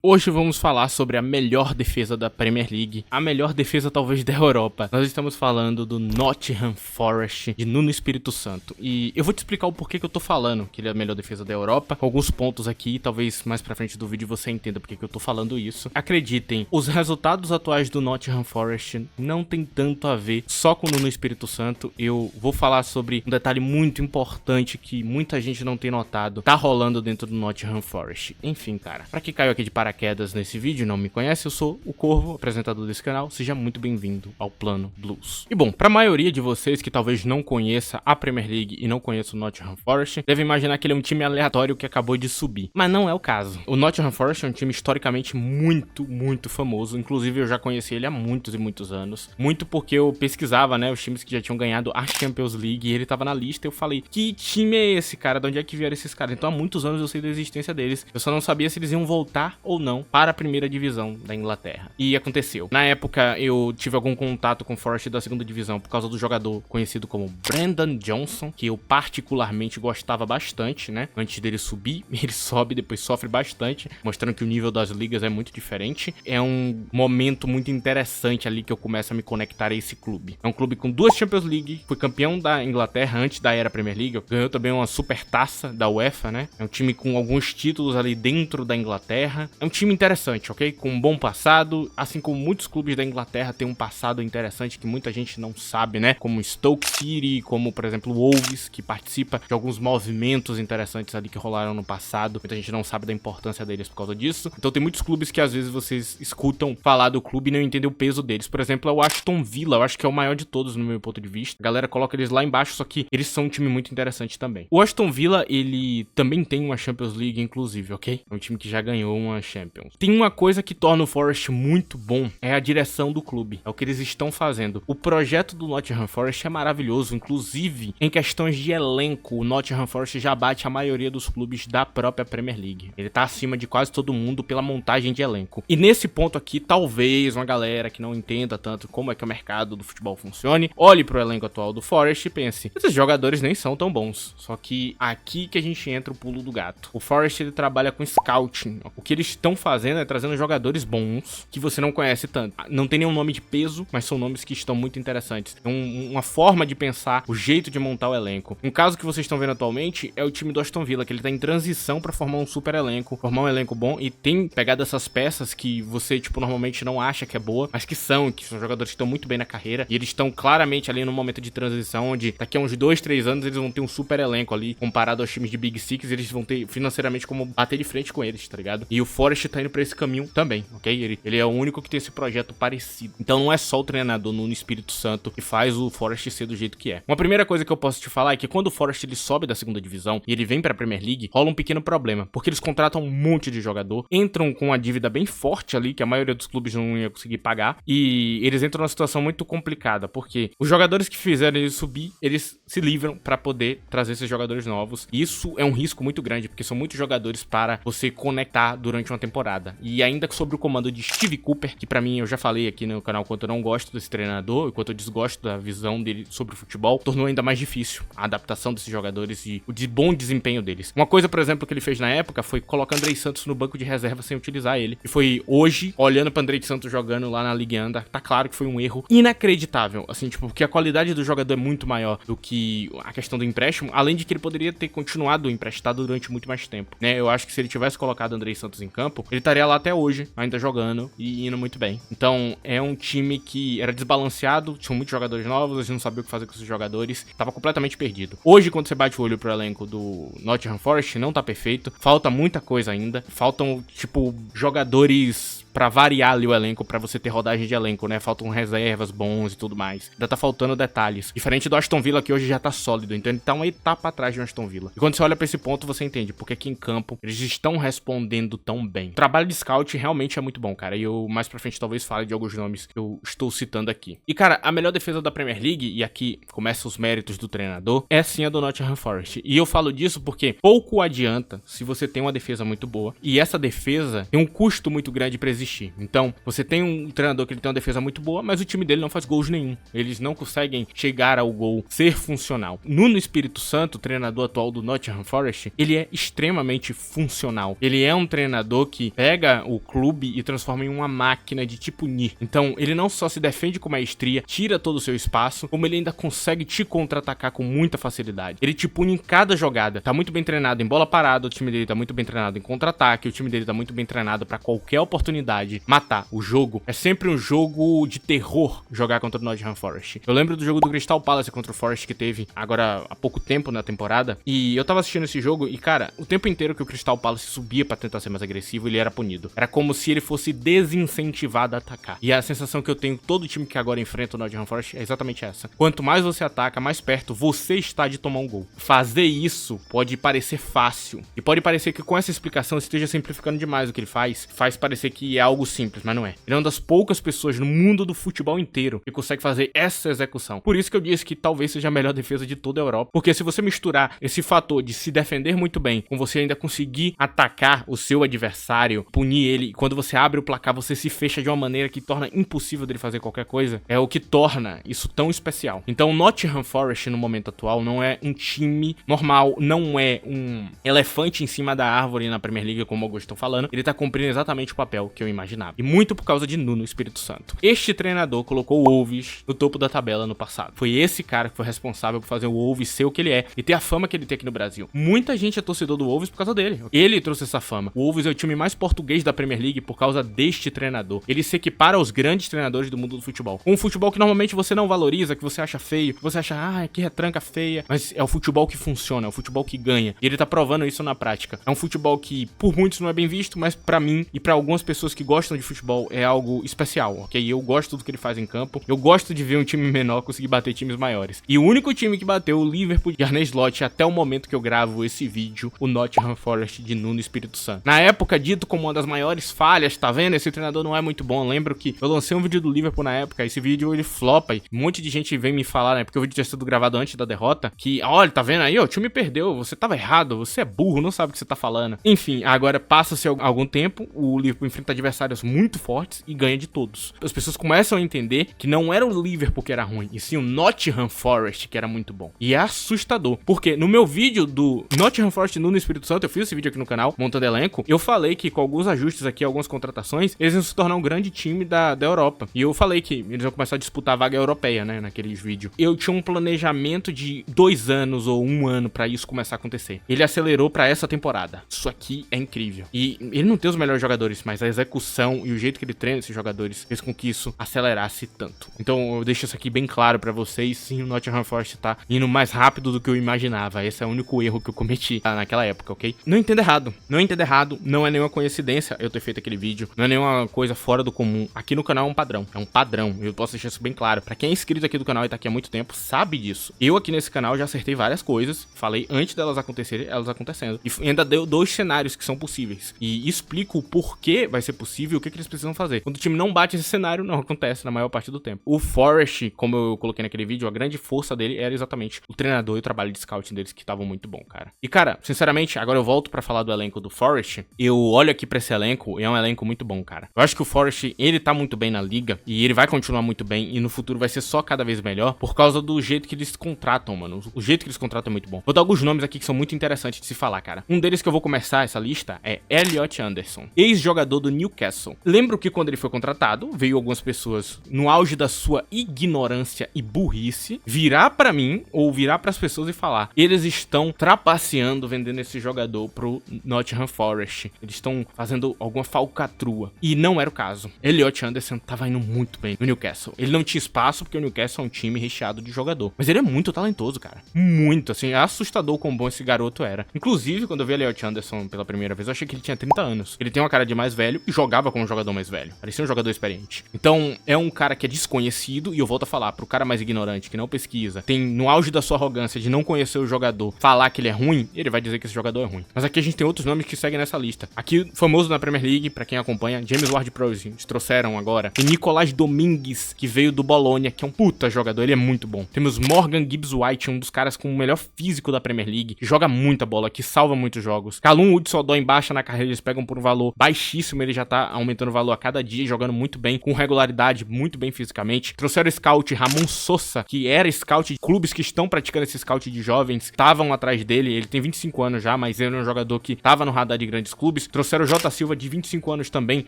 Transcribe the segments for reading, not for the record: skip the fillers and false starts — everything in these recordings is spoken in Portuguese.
Hoje vamos falar sobre a melhor defesa da Premier League, a melhor defesa talvez da Europa. Nós estamos falando do Nottingham Forest de Nuno Espírito Santo. E eu vou te explicar o porquê que eu tô falando que ele é a melhor defesa da Europa, com alguns pontos aqui, talvez mais pra frente do vídeo você entenda porquê que eu tô falando isso. Acreditem, os resultados atuais do Nottingham Forest não tem tanto a ver só com o Nuno Espírito Santo. Eu vou falar sobre um detalhe muito importante que muita gente não tem notado, tá rolando dentro do Nottingham Forest. Enfim, cara, pra quem caiu aqui de paraquedas nesse vídeo e não me conhece, eu sou o Corvo, apresentador desse canal. Seja muito bem-vindo ao Plano Blues. E bom, pra maioria de vocês que talvez não conheça a Premier League e não conheça o Nottingham Forest, deve imaginar que ele é um time aleatório que acabou de subir. Mas não é o caso. O Nottingham Forest é um time historicamente muito famoso. Inclusive eu já conheci ele há muitos e muitos anos. Muito porque eu pesquisava, né, os times que já tinham ganhado a Champions League e ele tava na lista. Eu falei, que time é esse, cara? De onde é que vieram esses caras? Então há muitos anos eu sei da existência deles. Eu só não sabia se eles iam voltar ou não para a primeira divisão da Inglaterra. E aconteceu. Na época eu tive algum contato com o Forest da segunda divisão por causa do jogador conhecido como Brendan Johnson, que eu particularmente gostava bastante, né? Antes dele subir, ele sobe, depois sofre bastante, mostrando que o nível das ligas é muito diferente. É um momento muito interessante ali que eu começo a me conectar a esse clube. É um clube com 2 Champions League, foi campeão da Inglaterra antes da era Premier League, ganhou também uma super taça da UEFA, né? É um time com alguns títulos ali dentro da Inglaterra. É um time interessante, ok? Com um bom passado, assim como muitos clubes da Inglaterra têm um passado interessante que muita gente não sabe, né? Como Stoke City, como, por exemplo, o Wolves, que participa de alguns movimentos interessantes ali que rolaram no passado. Muita gente não sabe da importância deles por causa disso. Então tem muitos clubes que às vezes vocês escutam falar do clube e não entendem o peso deles. Por exemplo, é o Aston Villa, eu acho que é o maior de todos no meu ponto de vista. A galera coloca eles lá embaixo, só que eles são um time muito interessante também. O Aston Villa, ele também tem uma Champions League, inclusive, ok? É um time que já ganhou uma Champions. Tem uma coisa que torna o Forest muito bom, é a direção do clube, é o que eles estão fazendo. O projeto do Nottingham Forest é maravilhoso, inclusive em questões de elenco, o Nottingham Forest já bate a maioria dos clubes da própria Premier League. Ele tá acima de quase todo mundo pela montagem de elenco. E nesse ponto aqui, talvez uma galera que não entenda tanto como é que o mercado do futebol funcione, olhe pro elenco atual do Forest e pense, esses jogadores nem são tão bons. Só que aqui que a gente entra o pulo do gato. O Forest, ele trabalha com scouting. O que eles estão fazendo é trazendo jogadores bons que você não conhece tanto. Não tem nenhum nome de peso, mas são nomes que estão muito interessantes. É uma forma de pensar, o jeito de montar o elenco. Um caso que vocês estão vendo atualmente é o time do Aston Villa, que ele tá em transição pra formar um super elenco, formar um elenco bom e tem pegado essas peças que você, tipo, normalmente não acha que é boa, mas que são jogadores que estão muito bem na carreira e eles estão claramente ali no momento de transição, onde daqui a uns 2, 3 anos eles vão ter um super elenco ali, comparado aos times de Big Six, eles vão ter financeiramente como bater de frente com eles, tá ligado? E o Forest tá indo pra esse caminho também, ok? Ele é o único que tem esse projeto parecido. Então não é só o treinador Nuno Espírito Santo que faz o Forest ser do jeito que é. Uma primeira coisa que eu posso te falar é que quando o Forest ele sobe da segunda divisão e ele vem pra Premier League, rola um pequeno problema, porque eles contratam um monte de jogador, entram com uma dívida bem forte ali, que a maioria dos clubes não ia conseguir pagar, e eles entram numa situação muito complicada, porque os jogadores que fizeram ele subir, eles se livram pra poder trazer esses jogadores novos. E isso é um risco muito grande, porque são muitos jogadores para você conectar durante uma temporada. E ainda sobre o comando de Steve Cooper, que pra mim, eu já falei aqui no canal quanto eu não gosto desse treinador, e quanto eu desgosto da visão dele sobre o futebol, tornou ainda mais difícil a adaptação desses jogadores e o bom desempenho deles. Uma coisa, por exemplo, que ele fez na época foi colocar Andrei Santos no banco de reserva sem utilizar ele. E foi hoje, olhando pra Andrei Santos jogando lá na Ligue 1, tá claro que foi um erro inacreditável, assim, tipo, porque a qualidade do jogador é muito maior do que a questão do empréstimo, além de que ele poderia ter continuado emprestado durante muito mais tempo, né? Eu acho que se ele tivesse colocado Andrei Santos em campo, ele estaria lá até hoje, ainda jogando e indo muito bem. Então, é um time que era desbalanceado, tinha muitos jogadores novos, a gente não sabia o que fazer com esses jogadores, tava completamente perdido. Hoje, quando você bate o olho pro elenco do Nottingham Forest, não tá perfeito, falta muita coisa ainda, faltam, tipo, jogadores pra variar ali o elenco, pra você ter rodagem de elenco, né? Faltam reservas bons e tudo mais. Ainda tá faltando detalhes. Diferente do Aston Villa, que hoje já tá sólido. Então ele tá uma etapa atrás do Aston Villa. E quando você olha pra esse ponto, você entende porque aqui em campo eles estão respondendo tão bem. O trabalho de scout realmente é muito bom, cara. E eu mais pra frente talvez fale de alguns nomes que eu estou citando aqui. E, cara, a melhor defesa da Premier League, e aqui começam os méritos do treinador, é sim a do Nottingham Forest. E eu falo disso porque pouco adianta se você tem uma defesa muito boa. E essa defesa tem um custo muito grande pra existir. Então, você tem um treinador que ele tem uma defesa muito boa, mas o time dele não faz gols nenhum. Eles não conseguem chegar ao gol, ser funcional. Nuno Espírito Santo, o treinador atual do Nottingham Forest, ele é extremamente funcional. Ele é um treinador que pega o clube e transforma em uma máquina de te punir. Então, ele não só se defende com maestria, tira todo o seu espaço, como ele ainda consegue te contra-atacar com muita facilidade. Ele te pune em cada jogada. Tá muito bem treinado em bola parada, o time dele tá muito bem treinado em contra-ataque, o time dele tá muito bem treinado pra qualquer oportunidade matar. O jogo é sempre um jogo de terror jogar contra o Nottingham Forest. Eu lembro do jogo do Crystal Palace contra o Forest que teve agora há pouco tempo na temporada, e eu tava assistindo esse jogo e, cara, o tempo inteiro que o Crystal Palace subia pra tentar ser mais agressivo, ele era punido. Era como se ele fosse desincentivado a atacar. E a sensação que eu tenho todo time que agora enfrenta o Nottingham Forest é exatamente essa. Quanto mais você ataca, mais perto você está de tomar um gol. Fazer isso pode parecer fácil. E pode parecer que com essa explicação esteja simplificando demais o que ele faz. Faz parecer que é algo simples, mas não é. Ele é uma das poucas pessoas no mundo do futebol inteiro que consegue fazer essa execução. Por isso que eu disse que talvez seja a melhor defesa de toda a Europa. Porque se você misturar esse fator de se defender muito bem, com você ainda conseguir atacar o seu adversário, punir ele, e quando você abre o placar, você se fecha de uma maneira que torna impossível dele fazer qualquer coisa, é o que torna isso tão especial. Então o Nottingham Forest no momento atual não é um time normal, não é um elefante em cima da árvore na Premier League, como alguns estão falando. Ele tá cumprindo exatamente o papel que eu imaginava. E muito por causa de Nuno Espírito Santo. Este treinador colocou o Wolves no topo da tabela no passado. Foi esse cara que foi responsável por fazer o Wolves ser o que ele é e ter a fama que ele tem aqui no Brasil. Muita gente é torcedor do Wolves por causa dele. Ele trouxe essa fama. O Wolves é o time mais português da Premier League por causa deste treinador. Ele se equipara aos grandes treinadores do mundo do futebol. Um futebol que normalmente você não valoriza, que você acha feio, que você acha, que retranca feia, mas é o futebol que funciona, é o futebol que ganha. E ele tá provando isso na prática. É um futebol que por muitos não é bem visto, mas pra mim e pra algumas pessoas que gostam de futebol é algo especial, ok? Eu gosto do que ele faz em campo. Eu gosto de ver um time menor conseguir bater times maiores. E o único time que bateu o Liverpool de Arne Slot até o momento que eu gravo esse vídeo, o Nottingham Forest de Nuno Espírito Santo. Na época, dito como uma das maiores falhas, tá vendo? Esse treinador não é muito bom. Eu lembro que eu lancei um vídeo do Liverpool na época, esse vídeo ele flopa e um monte de gente vem me falar, né? Porque o vídeo tinha sido gravado antes da derrota, que, olha, tá vendo aí, ó, o time perdeu, você tava errado, você é burro, não sabe o que você tá falando. Enfim, agora passa-se algum tempo, o Liverpool enfrenta adversários muito fortes e ganha de todos. As pessoas começam a entender que não era o Liverpool que era ruim, e sim o Nottingham Forest que era muito bom. E é assustador, porque no meu vídeo do Nottingham Forest no Espírito Santo, eu fiz esse vídeo aqui no canal, montando elenco, eu falei que com alguns ajustes aqui, algumas contratações, eles iam se tornar um grande time da Europa. E eu falei que eles iam começar a disputar a vaga europeia, né, naqueles vídeos. Eu tinha um planejamento de 2 anos ou 1 ano pra isso começar a acontecer. Ele acelerou pra essa temporada. Isso aqui é incrível. E ele não tem os melhores jogadores, mas a execução e o jeito que ele treina esses jogadores fez com que isso acelerasse tanto. Então eu deixo isso aqui bem claro pra vocês. Sim, o Nottingham Forest tá indo mais rápido do que eu imaginava. Esse é o único erro que eu cometi naquela época, ok? Não entenda errado. Não entenda errado. Não é nenhuma coincidência eu ter feito aquele vídeo. Não é nenhuma coisa fora do comum. Aqui no canal é um padrão. É um padrão. Eu posso deixar isso bem claro. Pra quem é inscrito aqui do canal e tá aqui há muito tempo, sabe disso. Eu aqui nesse canal já acertei várias coisas. Falei antes delas acontecerem, elas acontecendo. E ainda deu 2 cenários que são possíveis. E explico o porquê vai ser possível e o que eles precisam fazer. Quando o time não bate esse cenário, não acontece na maior parte do tempo. O Forest, como eu coloquei naquele vídeo, a grande força dele era exatamente o treinador e o trabalho de scouting deles que estavam muito bom, cara. E, cara, sinceramente, agora eu volto pra falar do elenco do Forest. Eu olho aqui pra esse elenco e é um elenco muito bom, cara. Eu acho que o Forest, ele tá muito bem na liga e ele vai continuar muito bem e no futuro vai ser só cada vez melhor por causa do jeito que eles contratam, mano. O jeito que eles contratam é muito bom. Vou dar alguns nomes aqui que são muito interessantes de se falar, cara. Um deles que eu vou começar essa lista é Elliot Anderson, ex-jogador do Newcastle. Lembro que quando ele foi contratado, veio algumas pessoas no auge da sua ignorância e burrice virar pra mim ou virar pras pessoas e falar: eles estão trapaceando vendendo esse jogador pro Nottingham Forest. Eles estão fazendo alguma falcatrua. E não era o caso. Elliot Anderson tava indo muito bem no Newcastle. Ele não tinha espaço porque o Newcastle é um time recheado de jogador. Mas ele é muito talentoso, cara. Muito, assim, é assustador quão bom esse garoto era. Inclusive, quando eu vi Elliot Anderson pela primeira vez, eu achei que ele tinha 30 anos. Ele tem uma cara de mais velho e jogava como um jogador mais velho. Parecia um jogador experiente. Então, é um cara que é desconhecido e eu volto a falar, pro cara mais ignorante, que não pesquisa, tem no auge da sua arrogância de não conhecer o jogador, falar que ele é ruim, ele vai dizer que esse jogador é ruim. Mas aqui a gente tem outros nomes que seguem nessa lista. Aqui, famoso na Premier League, pra quem acompanha, James Ward-Prowse, eles trouxeram agora. E Nicolás Domingues, que veio do Bologna, que é um puta jogador, ele é muito bom. Temos Morgan Gibbs-White, um dos caras com o melhor físico da Premier League, que joga muita bola, que salva muitos jogos. Callum Hudson-Odoi baixa na carreira, eles pegam por um valor baixíssimo, ele já tá aumentando o valor a cada dia, jogando muito bem, com regularidade, muito bem fisicamente. Trouxeram o scout Ramon Sosa, que era scout de clubes que estão praticando esse scout de jovens, estavam atrás dele. Ele tem 25 anos já, mas ele é um jogador que tava no radar de grandes clubes. Trouxeram o Jota Silva, de 25 anos também,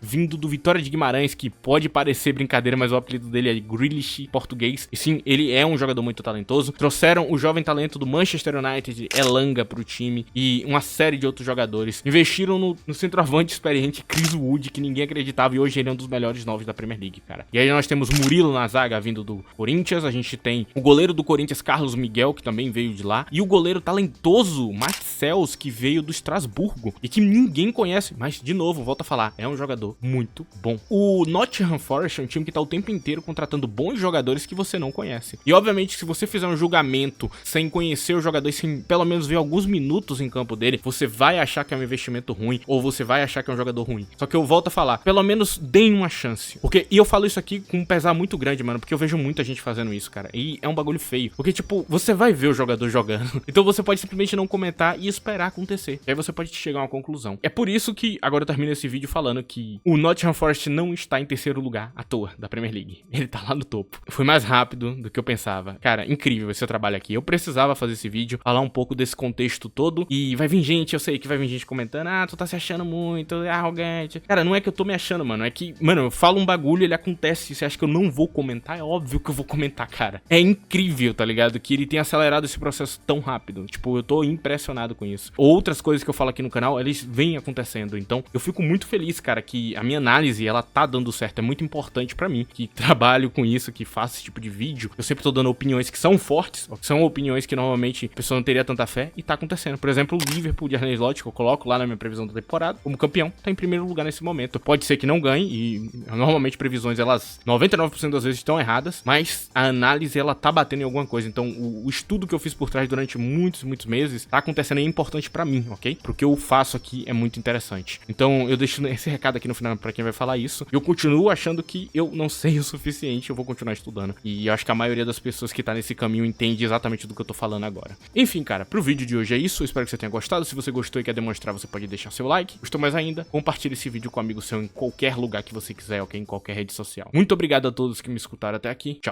vindo do Vitória de Guimarães, que pode parecer brincadeira, mas o apelido dele é Grealish português. E sim, ele é um jogador muito talentoso. Trouxeram o jovem talento do Manchester United, Elanga, pro time, e uma série de outros jogadores. Investiram no centroavante experiente Chris Wood, que ninguém acreditava, e hoje ele é um dos melhores novos da Premier League, cara. E aí nós temos Murilo na zaga, vindo do Corinthians. A gente tem o goleiro do Corinthians, Carlos Miguel, que também veio de lá, e o goleiro talentoso Marcels, que veio do Estrasburgo e que ninguém conhece, mas de novo, volto a falar, é um jogador muito bom. O Nottingham Forest é um time que tá o tempo inteiro contratando bons jogadores que você não conhece. E obviamente, se você fizer um julgamento sem conhecer o jogador, sem pelo menos ver alguns minutos em campo dele, você vai achar que é um investimento ruim, ou você vai achar que é um jogador ruim. Só que eu volto a falar, pelo menos deem uma chance. E eu falo isso aqui com um pesar muito grande, mano, porque eu vejo muita gente fazendo isso, cara. E é um bagulho feio. Porque, tipo, você vai ver o jogador jogando. Então você pode simplesmente não comentar e esperar acontecer. E aí você pode chegar a uma conclusão. É por isso que agora eu termino esse vídeo falando que o Nottingham Forest não está em terceiro lugar à toa da Premier League. Ele tá lá no topo. Foi mais rápido do que eu pensava. Cara, incrível esse trabalho aqui. Eu precisava fazer esse vídeo, falar um pouco desse contexto todo. E vai vir gente, eu sei que vai vir gente comentando: ah, tu tá se achando muito, é arrogante. Cara, não é que eu tô me achando, mano. É que, mano, eu falo um bagulho, ele acontece. Você acha que eu não vou comentar? É óbvio que eu vou comentar, cara. É incrível, tá ligado? Que ele tenha acelerado esse processo tão rápido. Tipo, eu tô impressionado com isso. Outras coisas que eu falo aqui no canal, eles vêm acontecendo. Então, eu fico muito feliz, cara, que a minha análise, ela tá dando certo. É muito importante pra mim, que trabalho com isso, que faço esse tipo de vídeo. Eu sempre tô dando opiniões que são fortes, que são opiniões que normalmente a pessoa não teria tanta fé, e tá acontecendo. Por exemplo, o Liverpool de Arne Slot, que eu coloco lá na minha previsão da temporada, como campeão, tá em primeiro lugar nesse momento. Pode ser que não ganhe, e normalmente previsões, elas 99% das vezes estão erradas, mas a análise, ela tá batendo em alguma coisa. Então, o estudo que eu fiz por trás durante muitos meses tá acontecendo e é importante pra mim, ok? Porque eu faço aqui é muito interessante. Então, eu deixo esse recado aqui no final pra quem vai falar isso. Eu continuo achando que eu não sei o suficiente, eu vou continuar estudando. E eu acho que a maioria das pessoas que tá nesse caminho entende exatamente do que eu tô falando agora. Enfim, cara, pro vídeo de hoje é isso. Eu espero que você tenha gostado. Se você gostou e quer demonstrar, você pode deixar seu like. Gostou mais ainda? Compartilhe esse vídeo com um amigo seu em qualquer lugar que você quiser, ok? Em qualquer rede social. Muito obrigado a todos que me escutaram até aqui. Tchau.